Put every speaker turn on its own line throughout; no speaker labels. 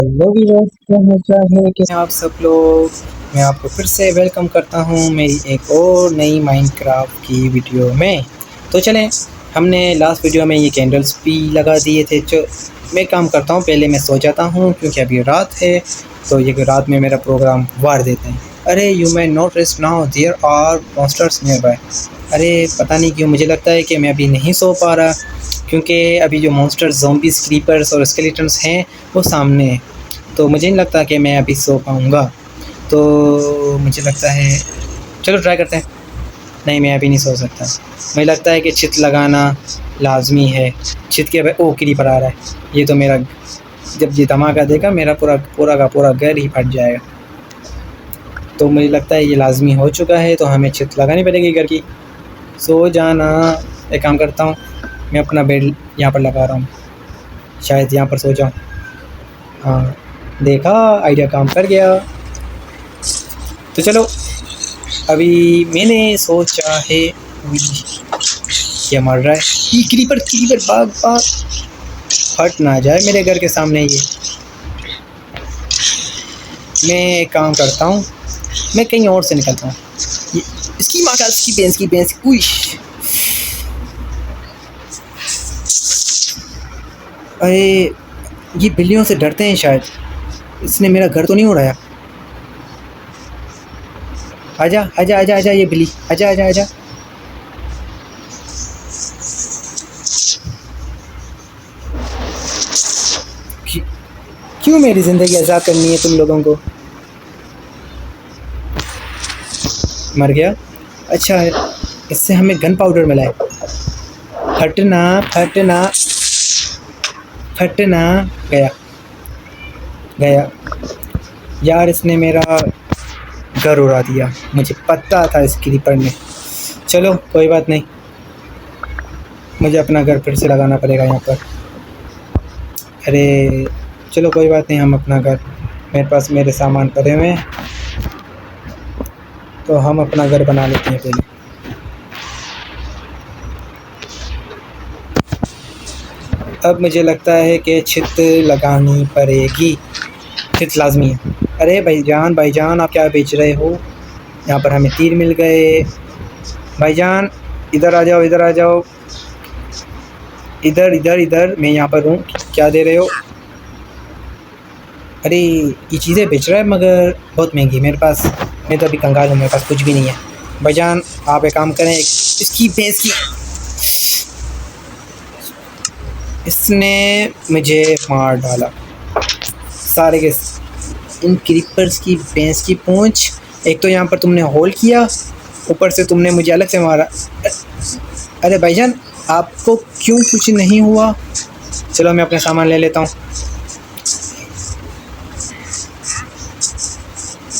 Hello viewers, क्या हाल है कि आप सब लोग। मैं आपको फिर से वेलकम करता हूँ मेरी एक और नई माइनक्राफ्ट की वीडियो में। तो चलें, हमने लास्ट वीडियो में ये कैंडल्स भी लगा दिए थे। जो मैं काम करता हूँ, पहले मैं सो जाता हूँ क्योंकि अभी रात है, तो ये रात में मेरा प्रोग्राम वार देते हैं। अरे you man not rest now, there are monsters nearby. अरे पता नहीं क्यों मुझे लगता है कि मैं अभी नहीं सो पा रहा, क्योंकि अभी जो मॉन्स्टर्स, ज़ॉम्बीज़, क्रीपर्स और स्केलेटन्स हैं वो सामने हैं। तो मुझे नहीं लगता कि मैं अभी सो पाऊँगा। तो मुझे लगता है चलो ट्राई करते हैं। नहीं, मैं अभी नहीं सो सकता। मुझे लगता है कि छित लगाना लाज़मी है। छित के ओ क्रीपर आ रहा है। ये तो मेरा, जब ये धमाका देगा मेरा पूरा पूरा का पूरा घर ही फट जाएगा। तो मुझे लगता है ये लाज़मी हो चुका है, तो हमें छित लगानी पड़ेगी घर की। सो जाना। एक काम करता हूँ, मैं अपना बेड यहाँ पर लगा रहा हूँ, शायद यहाँ पर सो जाऊँ। हाँ, देखा, आइडिया काम कर गया। तो चलो, अभी मैंने सोचा है, क्या मर रहा है ये क्रीपर। क्रीपर भाग भाग, हट ना जाए मेरे घर के सामने ये। मैं एक काम करता हूँ, मैं कहीं और से निकलता हूँ। इसकी माँ का, इसकी भैंस उइश। अरे ये बिल्लियों से डरते हैं शायद। इसने मेरा घर तो नहीं उड़ाया। आजा आजा आजा आजा ये बिल्ली, आजा आजा आजा। क्यों मेरी ज़िंदगी आज़ाद करनी है तुम लोगों को। मर गया। अच्छा, इससे हमें गन पाउडर मिला है। फटना फटना फटना। गया गया यार, इसने मेरा घर उड़ा दिया। मुझे पता था इस क्रीपर ने। चलो कोई बात नहीं, मुझे अपना घर फिर से लगाना पड़ेगा यहाँ पर। अरे चलो कोई बात नहीं, हम अपना घर, मेरे पास मेरे सामान पड़े हुए हैं, तो हम अपना घर बना लेते हैं पहले। अब मुझे लगता है कि छित लगानी पड़ेगी। छित लाजमी है। अरे भाईजान आप क्या बेच रहे हो। यहाँ पर हमें तीर मिल गए। भाईजान इधर आ जाओ, इधर आ जाओ, इधर इधर इधर, मैं यहाँ पर हूँ। क्या दे रहे हो। अरे ये चीज़ें बेच रहा है मगर बहुत महंगी। मेरे पास, मैं तो अभी कंगाल हूँ, मेरे पास कुछ भी नहीं है। भाईजान आप एक काम करें, इसकी भैंस की, इसने मुझे मार डाला। सारे के इन क्रीपर्स की भैंस की पूंछ। एक तो यहाँ पर तुमने होल किया, ऊपर से तुमने मुझे अलग से मारा। अरे भाईजान आपको क्यों कुछ नहीं हुआ। चलो मैं अपने सामान ले लेता हूँ।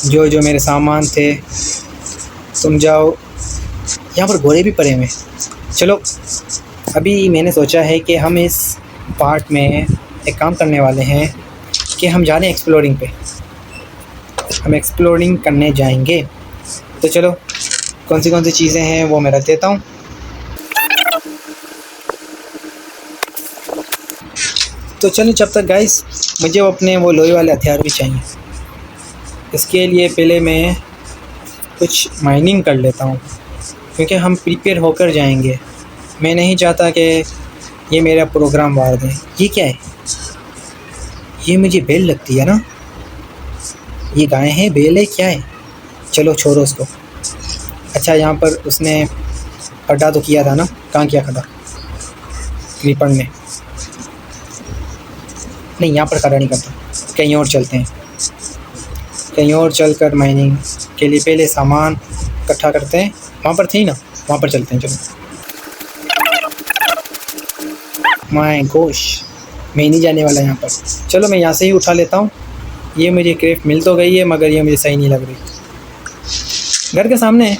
जो जो मेरे सामान थे, तुम जाओ। यहाँ पर घोड़े भी पड़े हुए। चलो, अभी मैंने सोचा है कि हम इस पार्ट में एक काम करने वाले हैं कि हम जा रहे हैं एक्सप्लोरिंग पे। हम एक्सप्लोरिंग करने जाएंगे। तो चलो, कौन सी चीज़ें हैं वो मैं रख देता हूँ। तो चलो, जब तक गाइस, मुझे अपने वो लोहे वाले हथियार भी चाहिए। इसके लिए पहले मैं कुछ माइनिंग कर लेता हूँ, क्योंकि हम प्रिपेयर होकर जाएंगे। मैं नहीं चाहता कि ये मेरा प्रोग्राम वार दें। ये क्या है, ये मुझे बेल लगती है ना। ये गाय है, बेल है, क्या है। चलो छोड़ो उसको। अच्छा, यहाँ पर उसने खड्डा तो किया था ना, कहाँ किया खड्डा। क्रीपर ने। नहीं, यहाँ पर खड़ा नहीं करता, कहीं और चलते हैं। कहीं और चलकर माइनिंग के लिए पहले सामान इकट्ठा करते हैं। वहाँ पर थी ना, वहाँ पर चलते हैं। चलो। माय गोश, मैं नहीं जाने वाला यहाँ पर। चलो मैं यहाँ से ही उठा लेता हूँ। ये मुझे क्रेफ्ट मिल तो गई है, मगर ये मुझे सही नहीं लग रही। घर के सामने है,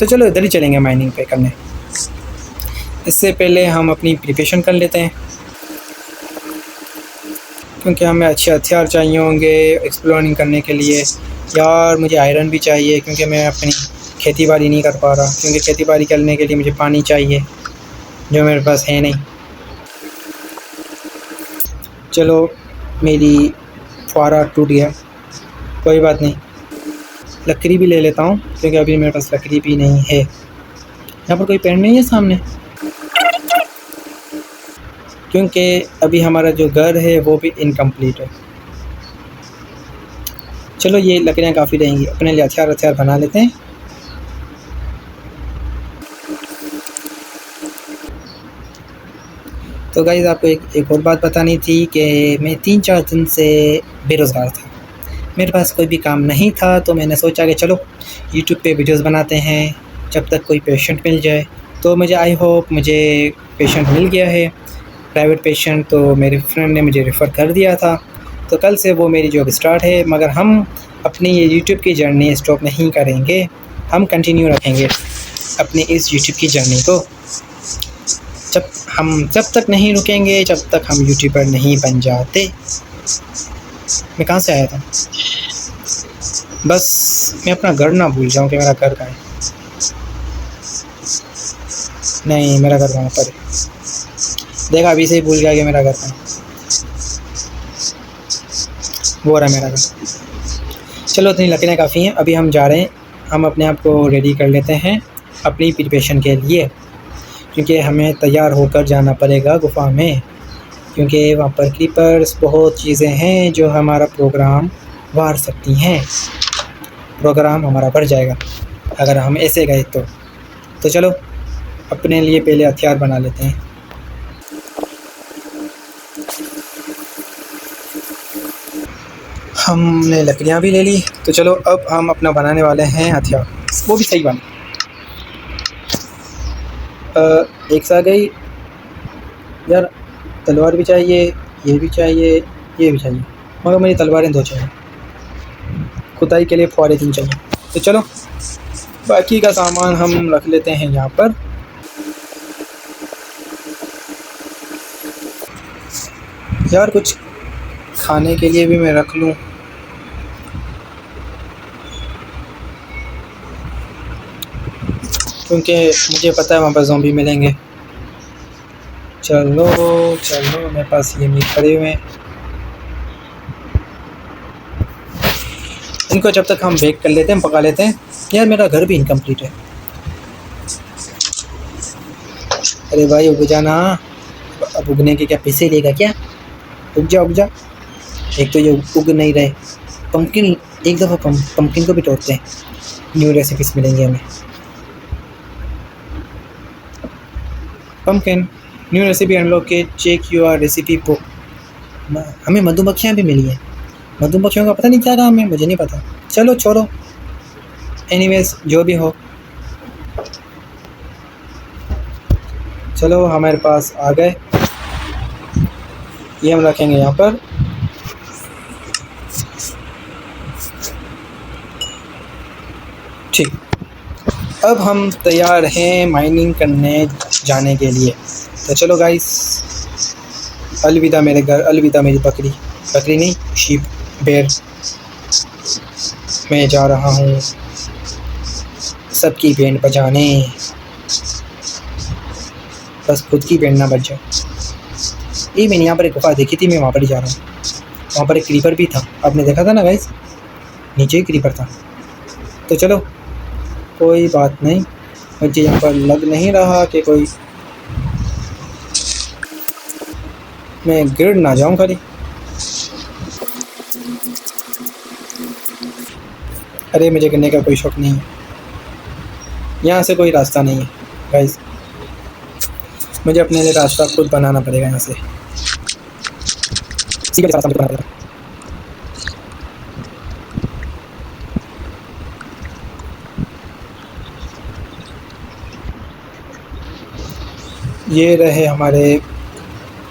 तो चलो इधर ही चलेंगे माइनिंग पे करने। इससे पहले हम अपनी प्रिपरेशन कर लेते हैं, क्योंकि हमें अच्छे हथियार चाहिए होंगे एक्सप्लोरिंग करने के लिए। यार मुझे आयरन भी चाहिए, क्योंकि मैं अपनी खेती बाड़ी नहीं कर पा रहा, क्योंकि खेती बाड़ी करने के लिए मुझे पानी चाहिए, जो मेरे पास है नहीं। चलो, मेरी फुहारा टूट गया, कोई बात नहीं। लकड़ी भी ले लेता हूँ क्योंकि अभी मेरे पास लकड़ी भी नहीं है। यहाँ पर कोई पेड़ नहीं है सामने, क्योंकि अभी हमारा जो घर है वो भी इनकम्प्लीट है। चलो ये लकड़ियाँ काफ़ी रहेंगी, अपने लिए हथियार बना लेते हैं। तो गाइस आपको एक और बात बतानी थी कि मैं 3-4 दिन से बेरोज़गार था, मेरे पास कोई भी काम नहीं था। तो मैंने सोचा कि चलो यूट्यूब पे वीडियोस बनाते हैं जब तक कोई पेशेंट मिल जाए। तो मुझे आई होप मुझे पेशेंट मिल गया है, प्राइवेट पेशेंट। तो मेरे फ्रेंड ने मुझे रेफ़र कर दिया था, तो कल से वो मेरी जॉब स्टार्ट है। मगर हम अपनी ये यूट्यूब की जर्नी स्टॉप नहीं करेंगे, हम कंटिन्यू रखेंगे अपनी इस यूट्यूब की जर्नी को। जब तक नहीं रुकेंगे, जब तक हम यूट्यूबर नहीं बन जाते। मैं कहाँ से आया था? बस मैं अपना घर ना भूल जाऊँ कि मेरा घर कहाँ है। नहीं, मेरा घर वहाँ पर है। देखा, अभी से ही भूल गया कि मेरा घर कहाँ है। वो रहा मेरा घर। चलो इतनी लकड़ियाँ काफ़ी हैं, अभी हम जा रहे हैं। हम अपने आप को रेडी कर लेते हैं अपनी प्रिपरेशन के लिए, क्योंकि हमें तैयार होकर जाना पड़ेगा गुफ़ा में, क्योंकि वहाँ पर क्रीपर्स बहुत चीज़ें हैं जो हमारा प्रोग्राम वार सकती हैं। प्रोग्राम हमारा बढ़ जाएगा अगर हम ऐसे गए तो चलो अपने लिए पहले हथियार बना लेते हैं। हमने लकड़ियाँ भी ले ली, तो चलो अब हम अपना बनाने वाले हैं हथियार, वो भी सही बना। एक सा गई यार, तलवार भी चाहिए, ये भी चाहिए, ये भी चाहिए, मगर मेरी तलवारें 2 चाहिए। खुदाई के लिए फुहारे 3 चाहिए। तो चलो बाकी का सामान हम रख लेते हैं यहाँ पर। यार कुछ खाने के लिए भी मैं रख लूँ, क्योंकि मुझे पता है वहाँ पर ज़ॉम्बी मिलेंगे। चलो मेरे पास ये मीट पड़े हुए हैं, इनको जब तक हम बेक कर लेते हैं, पका लेते हैं। यार मेरा घर भी इनकम्प्लीट है। अरे भाई उग जाना, अब उगने के क्या पैसे लेगा क्या? उग जा। एक तो ये उग नहीं रहे। पम्पकिन, एक दफ़ा पम्पकिन को भी तोड़ते हैं, न्यू रेसिपीज़ मिलेंगे हमें। पम्पकिन न्यू रेसिपी अनलॉक के, चेक योर रेसिपी बुक। हमें मधुमक्खियाँ भी मिली हैं। मधुमक्खियों का पता नहीं क्या काम है, मुझे नहीं पता। चलो छोड़ो, एनीवेज जो भी हो। चलो हमारे पास आ गए, ये हम रखेंगे यहाँ पर। ठीक, अब हम तैयार हैं माइनिंग करने जाने के लिए। तो चलो गाइस, अलविदा मेरे घर, अलविदा मेरी बकरी नहीं, शीप, बेर। मैं जा रहा हूँ सबकी बैंड बजाने, बस खुद की बैंड ना बज जाए। ये मैंने यहाँ पर एक गुफा देखी थी, मैं वहाँ पर ही जा रहा हूँ। वहाँ पर एक क्रीपर भी था, आपने देखा था ना गाइस, नीचे ही क्रीपर था। तो चलो कोई बात नहीं, मुझे यहाँ पर लग नहीं रहा कि कोई, मैं गिर ना जाऊँ खाली। अरे मुझे गिरने का कोई शौक नहीं है, यहाँ से कोई रास्ता नहीं है गाइस, मुझे अपने लिए रास्ता खुद बनाना पड़ेगा। यहाँ से सीधे रास्ता बनाना पड़ेगा। ये रहे हमारे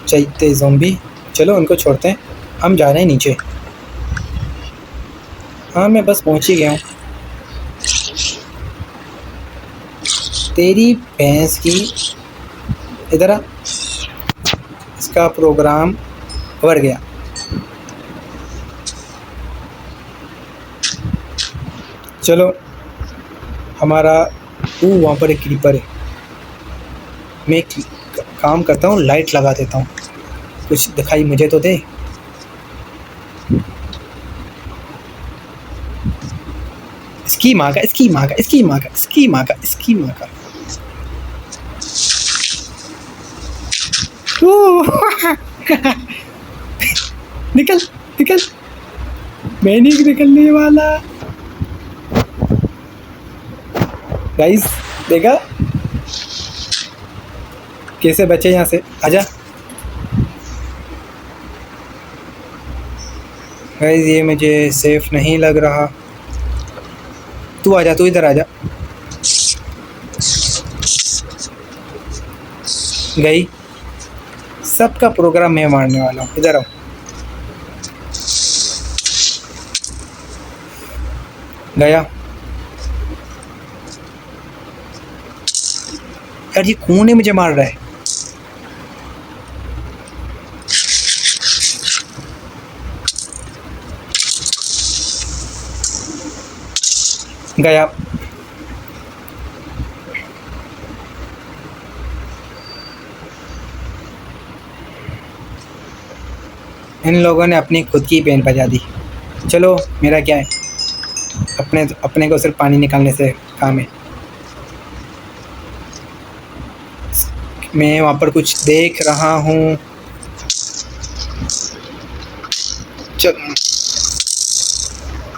चैते ज़ॉम्बी। चलो उनको छोड़ते हैं, हम जा रहे हैं नीचे। हाँ मैं बस पहुँच ही गया हूँ। तेरी भैंस की, इधर आ, इसका प्रोग्राम बढ़ गया। चलो हमारा, वहाँ पर एक क्रीपर है, मैं एक काम करता हूँ, लाइट लगा देता हूँ, कुछ दिखाई मुझे तो दे। इसकी माँ का, इसकी माँ का, इसकी माँ का, इसकी माँ का, इसकी माँ का। निकल निकल, मैं नहीं निकलने वाला। गाइस देखा कैसे बचे यहाँ से। आजा गाइस, ये मुझे सेफ नहीं लग रहा। तू आजा, तू इधर आजा। गई, सबका प्रोग्राम मैं मारने वाला हूँ। इधर आओ। गया यार, ये कौन है मुझे मार रहा है। गया, इन लोगों ने अपनी खुद की पेन बजा दी। चलो मेरा क्या है, अपने को सिर्फ पानी निकालने से काम है। मैं वहाँ पर कुछ देख रहा हूँ। चल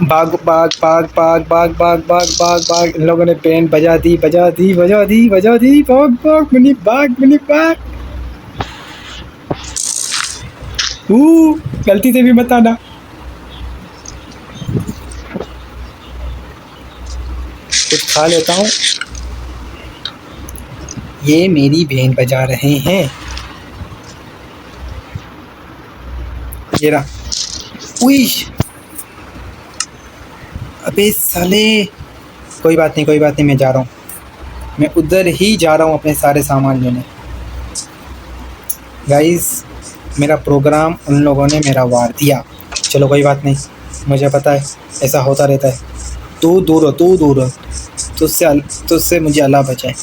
भाग भाग भाग भाग भाग भाग भाग भाग भाग। इन लोगों ने पेन बजा दी, बजा दी, बजा दी, बजा दी। भाग भाग मिनी, भाग मिनी, भाग। गलती से भी मत आना। कुछ खा लेता हूँ। ये मेरी बहन बजा रहे हैं। ये रहा। उई, अबे साले। कोई बात नहीं, कोई बात नहीं, मैं जा रहा हूँ। मैं उधर ही जा रहा हूँ अपने सारे सामान लेने। गाइस, मेरा प्रोग्राम उन लोगों ने मेरा वार दिया। चलो कोई बात नहीं, मुझे पता है ऐसा होता रहता है। तू दूर हो, तू दूर हो, तुझसे मुझे अल्लाह बचाए।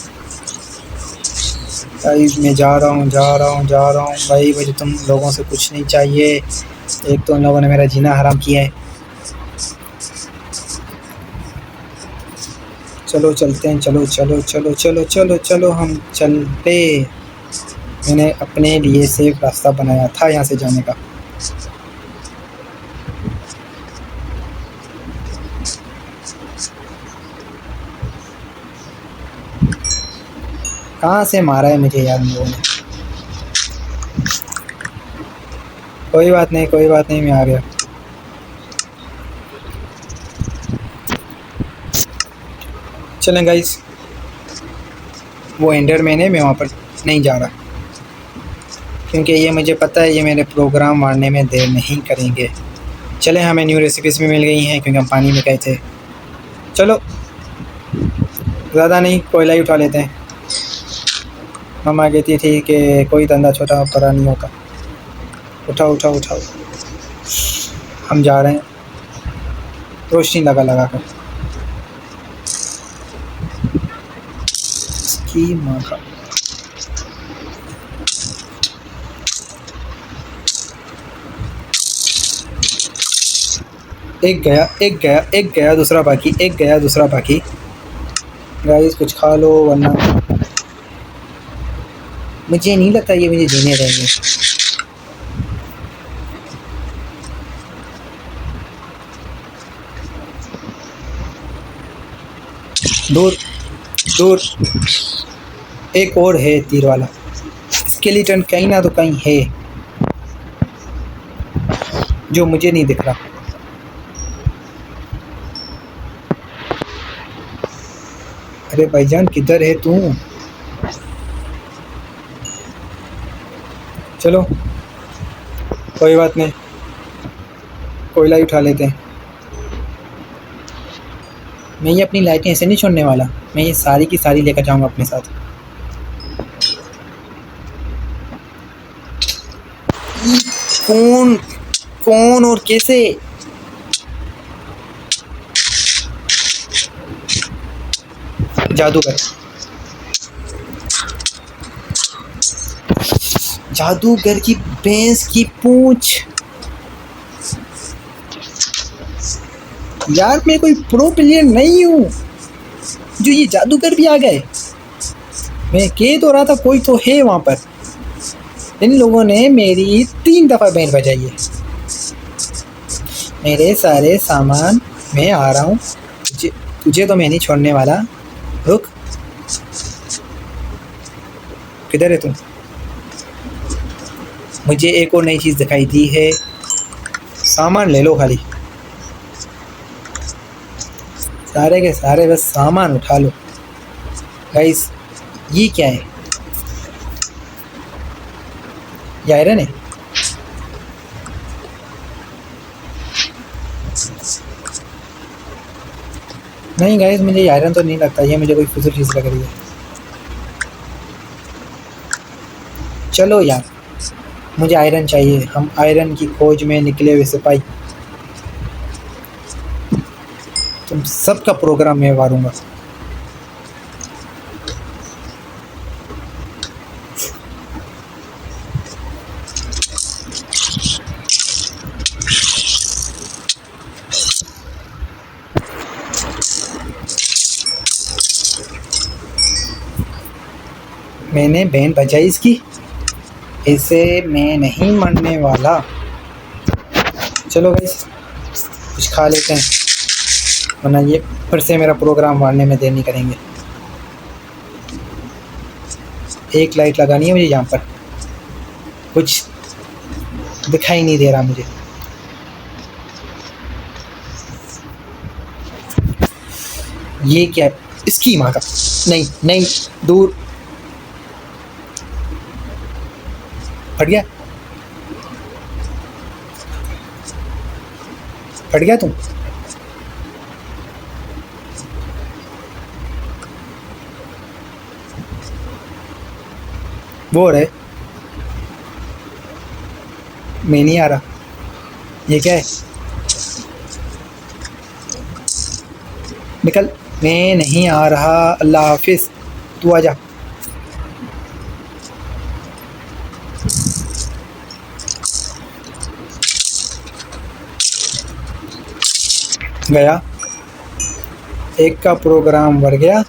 गाइस मैं जा रहा हूँ, जा रहा हूँ, जा रहा हूँ। भाई मुझे तुम लोगों से कुछ नहीं चाहिए। एक तो उन लोगों ने मेरा जीना हराम किया है। चलो चलते हैं, चलो चलो चलो चलो चलो चलो, हम चलते। मैंने अपने लिए सेफ रास्ता बनाया था यहाँ से जाने का। कहाँ से मारा है मुझे यार इन लोगों ने। कोई बात नहीं, कोई बात नहीं, मैं आ गया। चलें गाइस, वो एंडरमैन है, मैं वहाँ पर नहीं जा रहा क्योंकि ये मुझे पता है ये मेरे प्रोग्राम मारने में देर नहीं करेंगे। चलें, हमें न्यू रेसिपीज़ भी मिल गई हैं क्योंकि हम पानी में गए थे। चलो ज़्यादा नहीं, कोयला ही उठा लेते हैं। मम्मा कहती थी कि कोई धंधा छोटा बड़ा नहीं होता। उठाओ उठाओ उठाओ। हम जा रहे हैं रोशनी लगा लगा कर। इसकी माँ का। एक गया, एक गया, एक गया, दूसरा बाकी, एक गया, दूसरा बाकी। गाइस कुछ खा लो वरना मुझे नहीं लगता ये मुझे जीने देंगे। दूर दूर एक और है तीर वाला स्केलेटन, कहीं ना तो कहीं है जो मुझे नहीं दिख रहा। अरे भाईजान किधर है तू। चलो कोई बात नहीं, कोयला ही उठा लेते हैं। मैं ये अपनी लाइटें ऐसे नहीं छोड़ने वाला, मैं ये सारी की सारी लेकर जाऊंगा अपने साथ। कौन कौन और कैसे। जादूगर, जादूगर की भैंस की पूंछ। यार मैं कोई प्रो प्लेयर नहीं हूँ जो ये जादूगर भी आ गए। मैं कह तो रहा था कोई तो है वहाँ पर। इन लोगों ने मेरी 3 दफ़ा बैंड बजाई है। मेरे सारे सामान, मैं आ रहा हूँ। तुझे तो मैं नहीं छोड़ने वाला। रुक, किधर है तुम? मुझे एक और नई चीज़ दिखाई दी है। सामान ले लो खाली, सारे के सारे बस सामान उठा लो। गाइस ये क्या है? ये आयरन है? नहीं गाइस, मुझे ये आयरन तो नहीं लगता। ये मुझे कोई फिजूल चीज़ लग रही है। चलो यार, मुझे आयरन चाहिए। हम आयरन की खोज में निकले हुए सिपाही। तुम सबका प्रोग्राम मैं मारूंगा। मैंने बैंड बजाई इसकी, इसे मैं नहीं मरने वाला। चलो गाइस, कुछ खा लेते हैं, वरना ये फिर से मेरा प्रोग्राम मारने में देर नहीं करेंगे। एक लाइट लगानी है मुझे यहाँ पर। कुछ दिखाई नहीं दे रहा मुझे। ये क्या है? इसकी माँ का। नहीं नहीं, दूर। फट गया, फट गया तुम। वो रहे, मैं नहीं आ रहा। ये क्या है? निकल, मैं नहीं आ रहा। अल्लाह हाफिज, तू आ जा। गया, एक का प्रोग्राम बढ़ गया।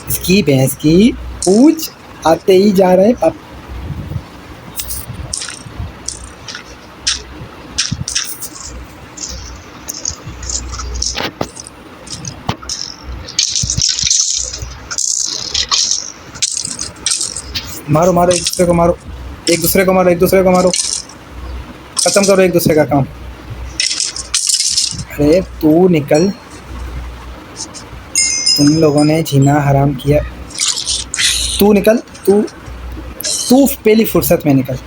इसकी भैंस की पूछ आते ही जा रहे हैं। अब मारो मारो, एक दूसरे को मारो, एक दूसरे को मारो, एक दूसरे को मारो। खत्म करो एक दूसरे का काम। अरे तू निकल, तुम लोगों ने जीना हराम किया। तू निकल, तू पहली फुर्सत में निकल।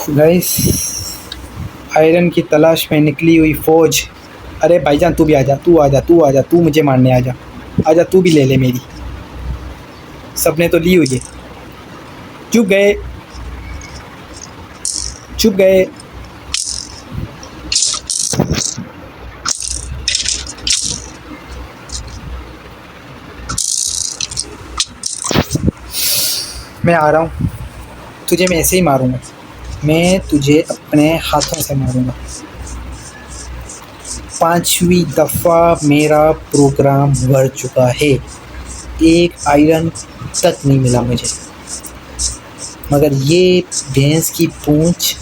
गाइस, आयरन की तलाश में निकली हुई फौज। अरे भाईजान तू भी आ जा, तू आ जा, तू आ जा, तू मुझे मारने आ जा। आ जा, तू भी ले ले मेरी। सबने तो ली हुई है। चुप गए, चुप गए। मैं आ रहा हूँ, तुझे मैं ऐसे ही मारूंगा। मैं तुझे अपने हाथों से मारूंगा। 5वीं दफ़ा मेरा प्रोग्राम बढ़ चुका है। एक आयरन तक नहीं मिला मुझे, मगर ये भैंस की पूंछ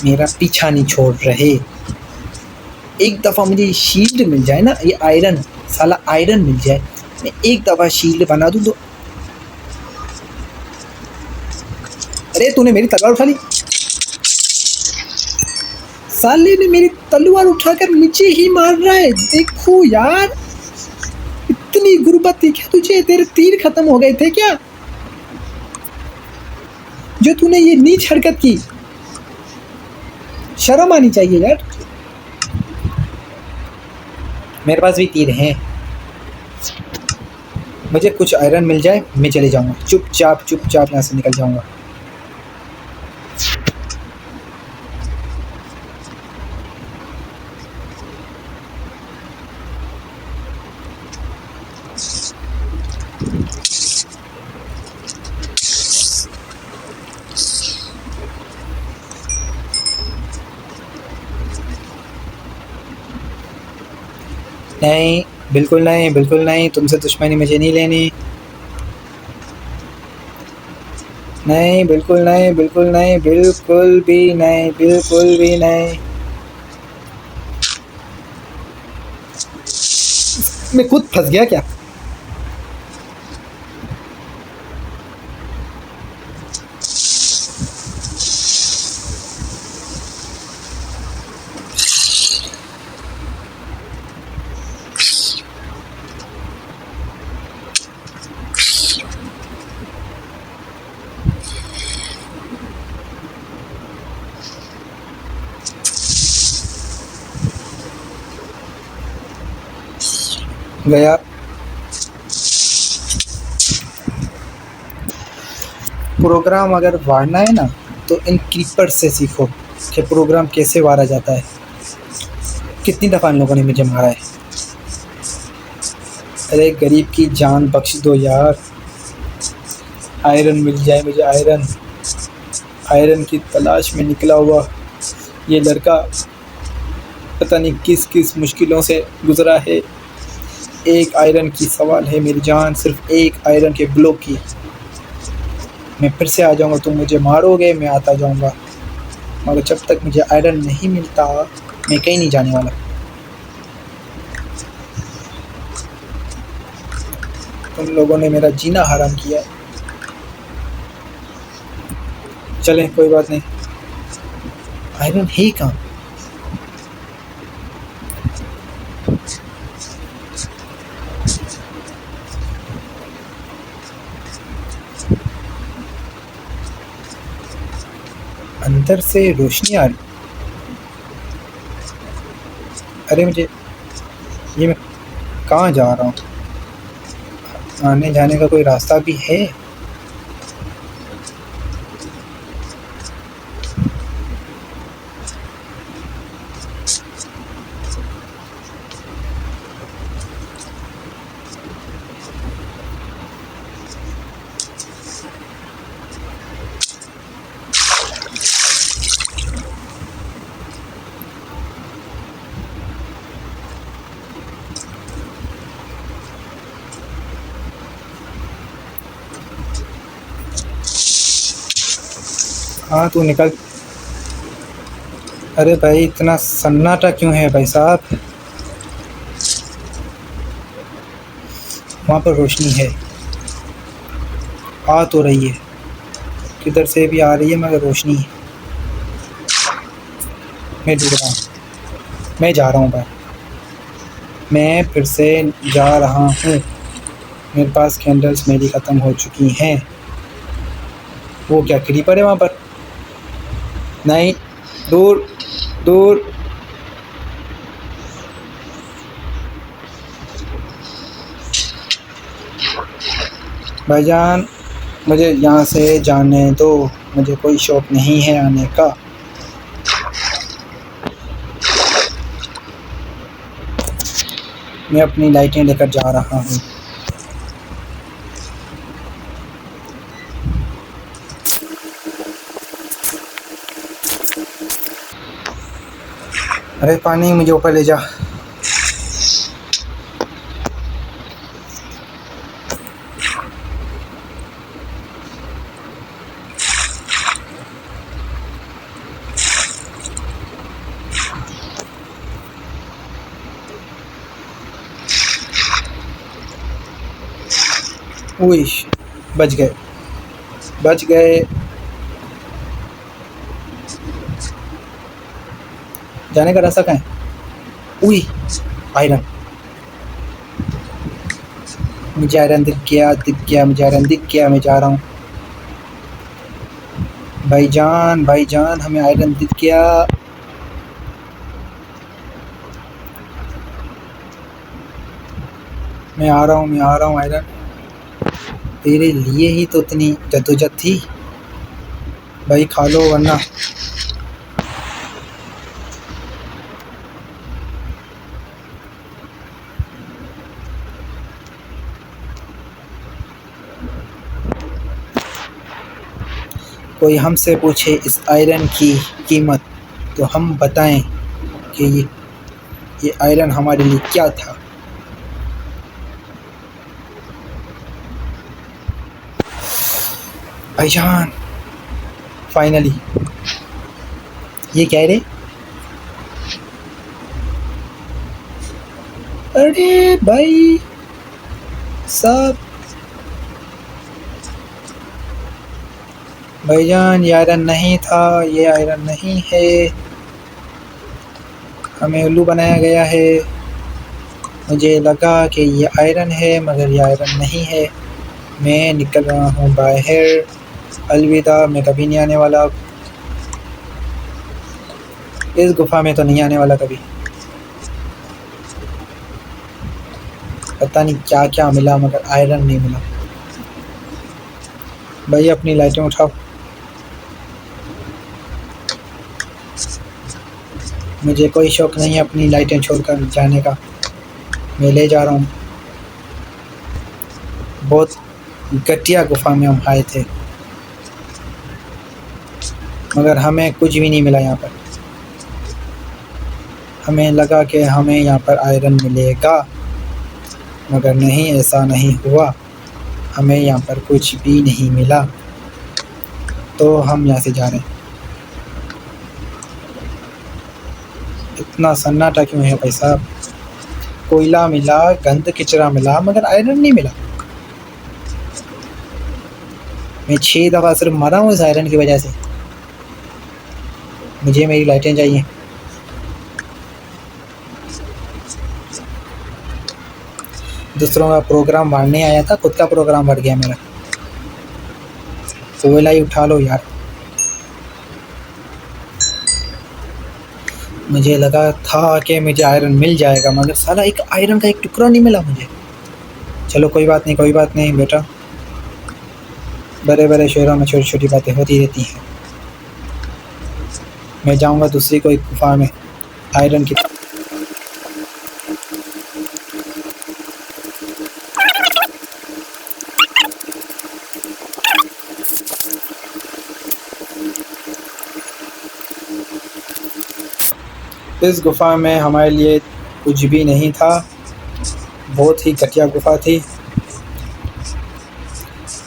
मेरा पीछा नहीं छोड़ रहे। एक दफ़ा मुझे शील्ड मिल जाए ना, ये आयरन, साला आयरन मिल जाए, मैं एक दफ़ा शील्ड बना दूँ तो। अरे तूने मेरी तलवार उठा ली। साले ने मेरी तलवार उठाकर नीचे ही मार रहा है। देखो यार, इतनी गुर्बत थी क्या तुझे? तेरे तीर खत्म हो गए थे क्या जो तूने ये नीच हरकत की? शर्म आनी चाहिए यार। मेरे पास भी तीर हैं, मुझे कुछ आयरन मिल जाए मैं चले जाऊंगा। चुपचाप चुपचाप यहाँ से निकल जाऊंगा। नहीं, बिल्कुल नहीं, बिल्कुल नहीं, तुमसे दुश्मनी मुझे नहीं लेनी। नहीं, बिल्कुल नहीं, बिल्कुल नहीं, बिल्कुल भी नहीं, बिल्कुल भी नहीं। मैं खुद फँस गया क्या? गया। प्रोग्राम अगर वारना है ना, तो इन क्रीपर से सीखो कि प्रोग्राम कैसे वारा जाता है। कितनी दफ़ा इन लोगों ने मुझे मारा है। अरे गरीब की जान बख्श दो यार। आयरन मिल जाए मुझे, आयरन। आयरन की तलाश में निकला हुआ ये लड़का पता नहीं किस किस मुश्किलों से गुज़रा है। एक आयरन की सवाल है मेरी जान, सिर्फ एक आयरन के ब्लॉक की। मैं फिर से आ जाऊंगा, तुम मुझे मारोगे, मैं आता जाऊंगा, मगर जब तक मुझे आयरन नहीं मिलता मैं कहीं नहीं जाने वाला। तुम लोगों ने मेरा जीना हराम किया है। चलें, कोई बात नहीं। आयरन है कहाँ? अंदर से रोशनी आ रही। अरे मुझे, ये मैं कहाँ जा रहा हूँ? आने जाने का कोई रास्ता भी है? हाँ, तू निकल। अरे भाई, इतना सन्नाटा क्यों है भाई साहब? वहाँ पर रोशनी है, आ तो रही है, किधर से भी आ रही है मगर रोशनी है। मैं ढूंढ रहा हूँ, मैं जा रहा हूँ भाई, मैं फिर से जा रहा हूँ। मेरे पास कैंडल्स मेरी ख़त्म हो चुकी हैं। वो क्या क्रीपर है वहाँ पर? नहीं, दूर दूर। भाईजान, मुझे यहाँ से जाने दो, मुझे कोई शौक नहीं है आने का। मैं अपनी लाइटें लेकर जा रहा हूँ। अरे पानी, मुझे ऊपर ले जा। उई, बच गए, बच गए। जाने का रास्ता कहाँ है? उई, आयरन। मुझे आयरन दिख गया, दिख गया, मुझे आयरन दिख गया। मैं जा रहा हूँ। भाईजान, भाईजान, हमें आयरन दिख गया। मैं आ रहा हूँ, मैं आ रहा हूँ आयरन। तेरे लिए ही तो इतनी जद्दोजहद थी भाई, खा लो वरना। कोई हमसे पूछे इस आयरन की कीमत, तो हम बताएं कि ये आयरन हमारे लिए क्या था। भाईजान फाइनली। ये क्या है रे? अरे भाई साहब, भाईजान ये आयरन नहीं था, ये आयरन नहीं है, हमें उल्लू बनाया गया है। मुझे लगा कि ये आयरन है मगर ये आयरन नहीं है। मैं निकल रहा हूँ बाहर। अलविदा, मैं कभी नहीं आने वाला इस गुफा में, तो नहीं आने वाला कभी। पता नहीं क्या क्या मिला मगर आयरन नहीं मिला। भाई अपनी लाइटें उठाओ, मुझे कोई शौक नहीं है अपनी लाइटें छोड़कर जाने का। मैं ले जा रहा हूँ। बहुत घटिया गुफा में हम आए थे मगर हमें कुछ भी नहीं मिला यहाँ पर। हमें लगा कि हमें यहाँ पर आयरन मिलेगा मगर नहीं, ऐसा नहीं हुआ। हमें यहाँ पर कुछ भी नहीं मिला, तो हम यहाँ से जा रहे हैं। इतना सन्नाटा क्यों है भाई साहब? कोयला मिला, गंद किचरा मिला मगर आयरन नहीं मिला। मैं 6 दफ़ा सिर्फ मरा हूँ इस आयरन की वजह से। मुझे मेरी लाइटें चाहिए। दूसरों का प्रोग्राम मारने आया था, खुद का प्रोग्राम बढ़ गया मेरा। कोयला ही उठा लो यार। मुझे लगा था कि मुझे आयरन मिल जाएगा मगर साला एक आयरन का एक टुकड़ा नहीं मिला मुझे। चलो कोई बात नहीं, कोई बात नहीं बेटा, बड़े बड़े शहरों में छोटी छोटी बातें होती रहती हैं। मैं जाऊंगा दूसरी कोई गुफा में आयरन की। इस गुफा में हमारे लिए कुछ भी नहीं था, बहुत ही घटिया गुफा थी।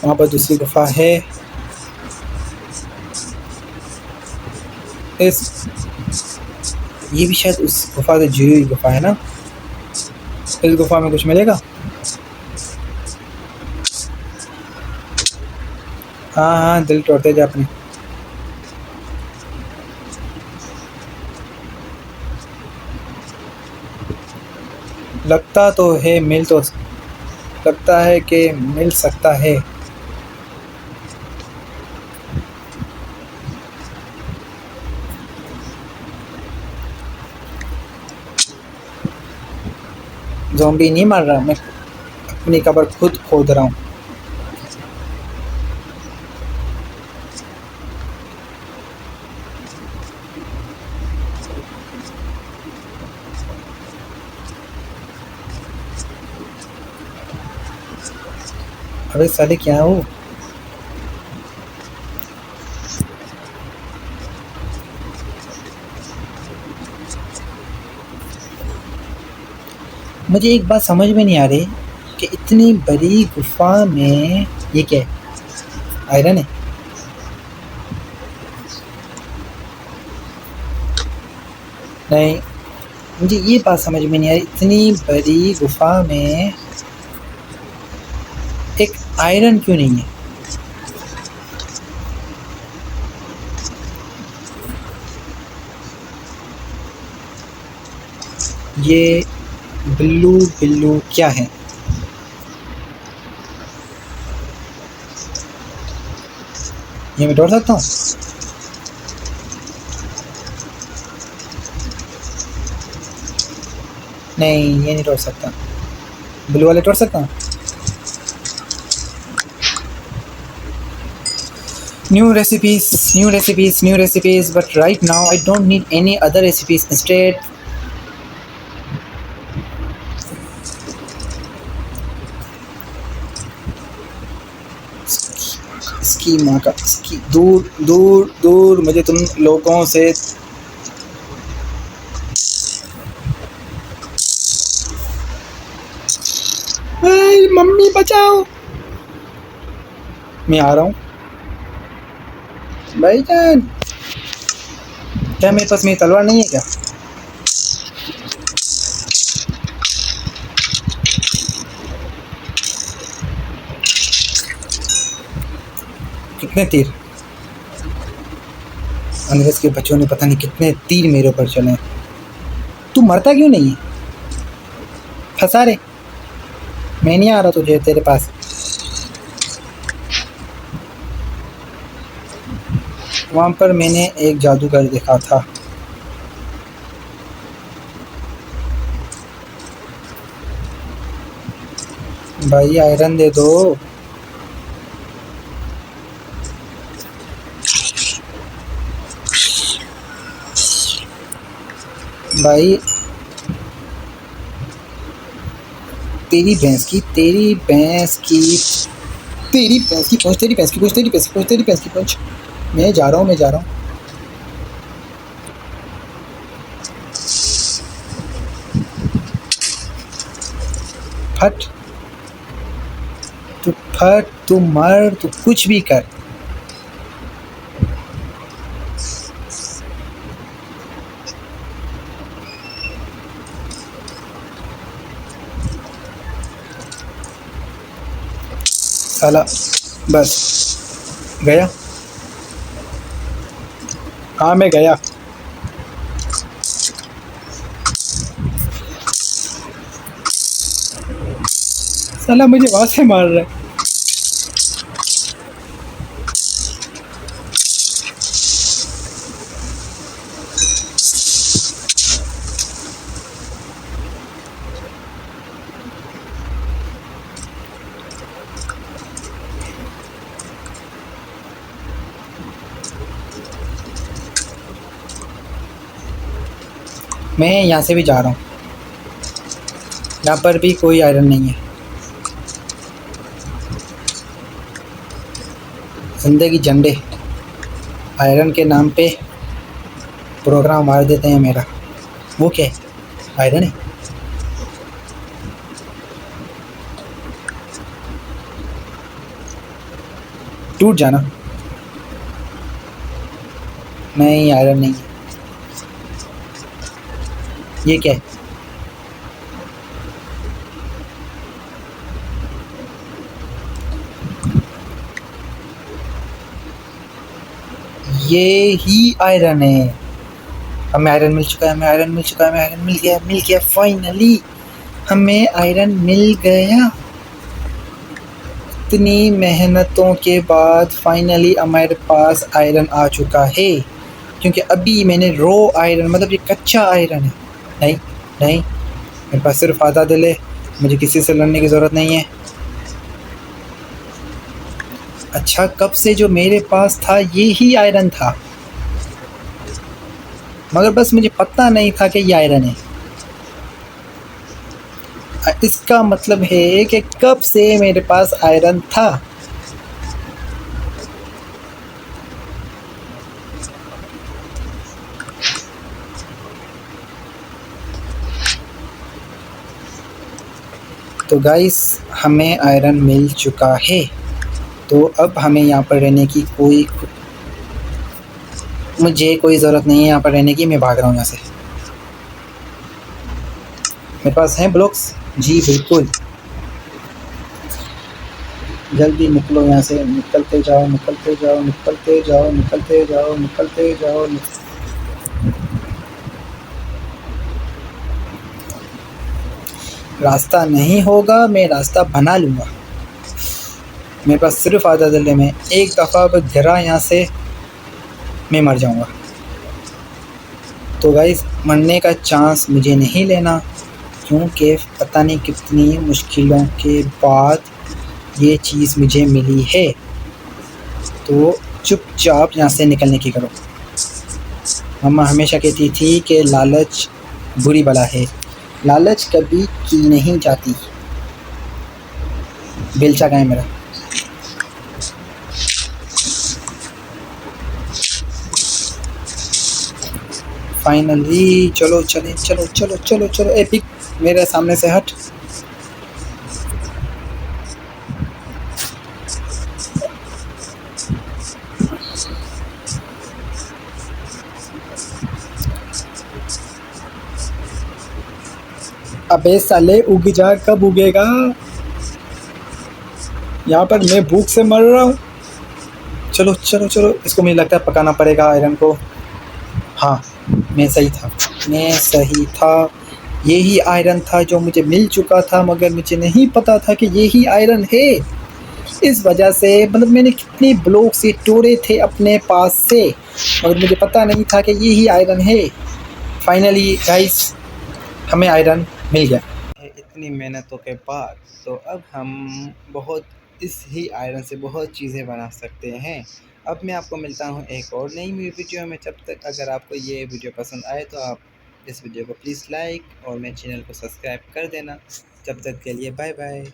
वहाँ पर दूसरी गुफा है। ये भी शायद उस गुफा से जुड़ी हुई गुफा है ना। इस गुफा में कुछ मिलेगा? हाँ हाँ, दिल तोड़ते जा अपने। लगता तो है मिल तो लगता है कि मिल सकता है। ज़ॉम्बी नहीं मर रहा, मैं अपनी कब्र खुद खोद रहा हूँ। अबे साले क्या हो? मुझे एक बात समझ में नहीं आ रही कि इतनी बड़ी गुफा में ये क्या है? आयरन है? नहीं, मुझे ये बात समझ में नहीं आ रही, इतनी बड़ी गुफा में एक आयरन क्यों नहीं है? ये बिल्लू बिल्लू क्या है? ये मैं तोड़ सकता हूँ? नहीं, ये नहीं तोड़ सकता। ब्लू वाले तोड़ सकता हूँ? New recipes, new recipes, new recipes, but right now I don't need any other recipes. Instead, इसकी माँ का, इसकी दूर दूर दूर, मुझे तुम लोगों से मम्मी बचाओ। मैं आ रहा हूँ। भाईजान, क्या मेरे पास मेरी तलवार नहीं है क्या? कितने तीर? अंग्रेज के बच्चों ने पता नहीं कितने तीर मेरे ऊपर चले। तू मरता क्यों नहीं है? फंसा रे, मैं नहीं आ रहा तुझे तेरे पास। वहाँ पर मैंने एक जादूगर देखा था। भाई आयरन दे दो। भाई तेरी भैंस की, तेरी भैंस की, तेरी भैंस की पहुँच, तेरी भैंस की पहुँच, तेरी भैंस की पहुँच, तेरी भैंस की पहुँच। मैं जा रहा हूँ, मैं जा रहा हूँ। फट, तू फट, तू मर, तू कुछ भी कर। साला बस गया। हाँ मैं गया। साला मुझे वहाँ से मार रहा है। मैं यहाँ से भी जा रहा हूँ। यहाँ पर भी कोई आयरन नहीं है। जिंदगी झंडे, आयरन के नाम पे प्रोग्राम मार देते हैं मेरा। वो क्या है? आयरन है। टूट जाना। नहीं आयरन नहीं है। ये क्या है? ये ही आयरन है। हमें आयरन मिल चुका है, हमें आयरन मिल चुका है, हमें आयरन मिल गया, मिल गया फाइनली। हमें आयरन मिल गया। इतनी मेहनतों के बाद फाइनली हमारे पास आयरन आ चुका है। क्योंकि अभी मैंने रो आयरन, मतलब ये कच्चा आयरन है। नहीं नहीं, मेरे पास सिर्फ आधा दिल है, मुझे किसी से लड़ने की ज़रूरत नहीं है। अच्छा, कब से जो मेरे पास था ये ही आयरन था, मगर बस मुझे पता नहीं था कि ये आयरन है। इसका मतलब है कि कब से मेरे पास आयरन था। तो गाइस, हमें आयरन मिल चुका है। तो अब हमें यहाँ पर रहने की मुझे कोई ज़रूरत नहीं है यहाँ पर रहने की। मैं भाग रहा हूँ यहाँ से। मेरे पास हैं ब्लॉक्स। जी बिल्कुल, जल्दी निकलो यहाँ से। निकलते जाओ, निकलते जाओ, निकलते जाओ, निकलते जाओ, निकलते जाओ। रास्ता नहीं होगा, मैं रास्ता बना लूँगा। मेरे पास सिर्फ आधा दिल है। मैं एक दफ़ा अब गिरा यहाँ से, मैं मर जाऊँगा। तो गाइस, मरने का चांस मुझे नहीं लेना, क्योंकि पता नहीं कितनी मुश्किलों के बाद ये चीज़ मुझे मिली है। तो चुपचाप यहाँ से निकलने की करो। मम्मा हमेशा कहती थी कि लालच बुरी बला है, लालच कभी की नहीं जाती। बेलचा कहाँ है मेरा? फाइनली चलो चले, चलो चलो चलो चलो। एपिक, मेरे सामने से हट। अबे साले उग जा, कब उगेगा? यहाँ पर मैं भूख से मर रहा हूँ। चलो चलो चलो, इसको मुझे लगता है पकाना पड़ेगा आयरन को। हाँ, मैं सही था, मैं सही था। यही आयरन था जो मुझे मिल चुका था, मगर मुझे नहीं पता था कि यही आयरन है। इस वजह से मतलब मैंने कितने ब्लॉक से तोड़े थे अपने पास से, मगर मुझे पता नहीं था कि यही आयरन है। फाइनली गाइस, हमें आयरन मिल गया है इतनी मेहनतों के बाद। तो अब हम बहुत इस ही आयरन से बहुत चीज़ें बना सकते हैं। अब मैं आपको मिलता हूँ एक और नई वीडियो में। जब तक अगर आपको ये वीडियो पसंद आए तो आप इस वीडियो को प्लीज़ लाइक और मेरे चैनल को सब्सक्राइब कर देना। जब तक के लिए बाय बाय।